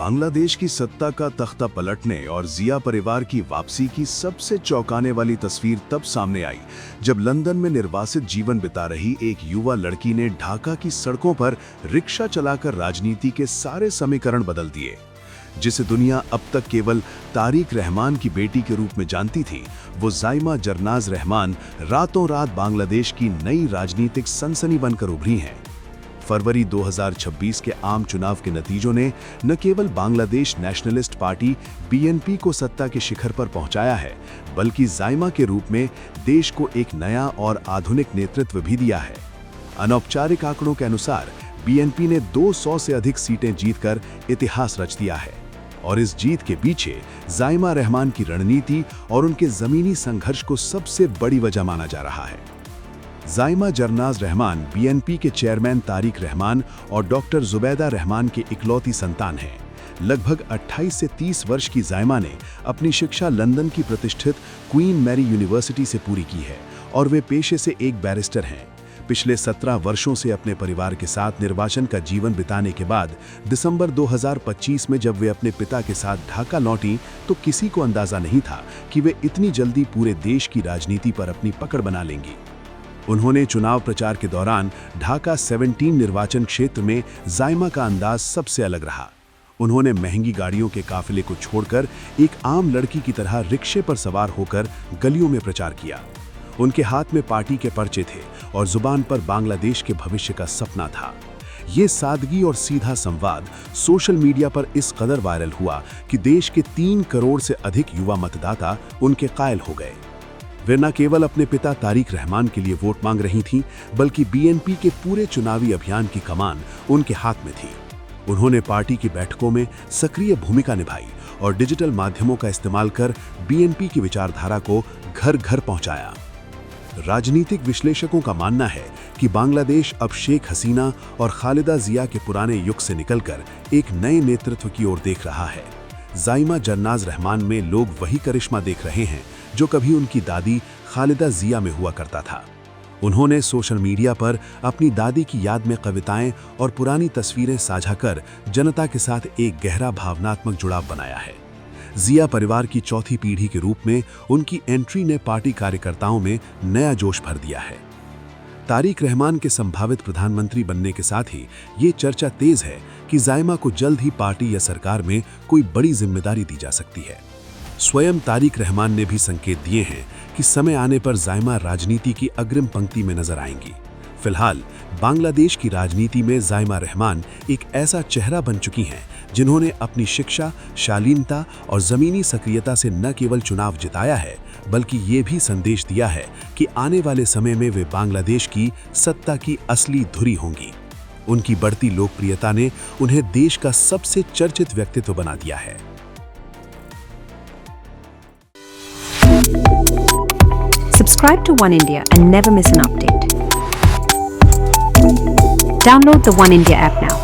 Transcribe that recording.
बांग्लादेश की सत्ता का तख्ता पलटने और जिया परिवार की वापसी की सबसे चौंकाने वाली तस्वीर तब सामने आई जब लंदन में निर्वासित जीवन बिता रही एक युवा लड़की ने ढाका की सड़कों पर रिक्शा चलाकर राजनीति के सारे समीकरण बदल दिए। जिसे दुनिया अब तक केवल तारिक रहमान की बेटी के रूप में जानती थी, वो ज़ाइमा जरनाज रहमान रातों रात बांग्लादेश की नई राजनीतिक सनसनी बनकर उभरी हैं। फरवरी 2026 के आम चुनाव के नतीजों ने न केवल बांग्लादेश नेशनलिस्ट पार्टी बीएनपी को सत्ता के शिखर पर पहुंचाया है, बल्कि ज़ाइमा के रूप में देश को एक नया और आधुनिक नेतृत्व भी दिया है। अनौपचारिक आंकड़ों के अनुसार बीएनपी ने 200 से अधिक सीटें जीतकर इतिहास रच दिया है और इस जीत के पीछे ज़ाइमा रहमान की रणनीति और उनके जमीनी संघर्ष को सबसे बड़ी वजह माना जा रहा है। ज़ाइमा जरनाज रहमान बीएनपी के चेयरमैन तारिक रहमान और डॉक्टर जुबैदा रहमान के इकलौती संतान हैं। लगभग 28 से 30 वर्ष की ज़ाइमा ने अपनी शिक्षा लंदन की प्रतिष्ठित क्वीन मैरी यूनिवर्सिटी से पूरी की है और वे पेशे से एक बैरिस्टर हैं। पिछले 17 वर्षों से अपने परिवार के साथ निर्वाचन का जीवन बिताने के बाद दिसंबर 2025 में जब वे अपने पिता के साथ ढाका लौटीं, तो किसी को अंदाजा नहीं था कि वे इतनी जल्दी पूरे देश की राजनीति पर अपनी पकड़ बना लेंगी। उन्होंने चुनाव प्रचार के दौरान ढाका 17 निर्वाचन क्षेत्र में ज़ाइमा का अंदाज सबसे अलग रहा। उन्होंने महंगी गाड़ियों के काफिले को छोड़कर एक आम लड़की की तरह रिक्शे पर सवार होकर गलियों में प्रचार किया। उनके हाथ में पार्टी के पर्चे थे और जुबान पर बांग्लादेश के भविष्य का सपना था। ये सादगी और सीधा संवाद सोशल मीडिया पर इस कदर वायरल हुआ कि देश के 3 करोड़ से अधिक युवा मतदाता उनके कायल हो गए। वे न केवल अपने पिता तारिक रहमान के लिए वोट मांग रही थीं, बल्कि बीएनपी के पूरे चुनावी अभियान की कमान उनके हाथ में थी। उन्होंने पार्टी की बैठकों में सक्रिय भूमिका निभाई और डिजिटल माध्यमों का इस्तेमाल कर बीएनपी की विचारधारा को घर घर पहुंचाया। राजनीतिक विश्लेषकों का मानना है कि बांग्लादेश अब शेख हसीना और खालिदा जिया के पुराने युग से निकलकर एक नए नेतृत्व की ओर देख रहा है। ज़ाइमा जरनाज रहमान में लोग वही करिश्मा देख रहे हैं जो कभी उनकी दादी खालिदा जिया में हुआ करता था। उन्होंने सोशल मीडिया पर अपनी दादी की याद में कविताएं और पुरानी तस्वीरें साझा कर जनता के साथ एक गहरा भावनात्मक जुड़ाव बनाया है। जिया परिवार की चौथी पीढ़ी के रूप में उनकी एंट्री ने पार्टी कार्यकर्ताओं में नया जोश भर दिया है। तारिक रहमान के संभावित प्रधानमंत्री बनने के साथ ही ये चर्चा तेज है कि ज़ाइमा को जल्द ही पार्टी या सरकार में कोई बड़ी जिम्मेदारी दी जा सकती है। स्वयं तारिक रहमान ने भी संकेत दिए हैं कि समय आने पर ज़ाइमा राजनीति की अग्रिम पंक्ति में नजर आएंगी। फिलहाल बांग्लादेश की राजनीति में ज़ाइमा रहमान एक ऐसा चेहरा बन चुकी हैं जिन्होंने अपनी शिक्षा, शालीनता और ज़मीनी सक्रियता से न केवल चुनाव जिताया है, बल्कि ये भी संदेश दिया है कि आने वाले समय में वे बांग्लादेश की सत्ता की असली धुरी होंगी। उनकी बढ़ती लोकप्रियता ने उन्हें देश का सबसे चर्चित व्यक्तित्व बना दिया है। Subscribe to One India and never miss an update. Download the One India app now.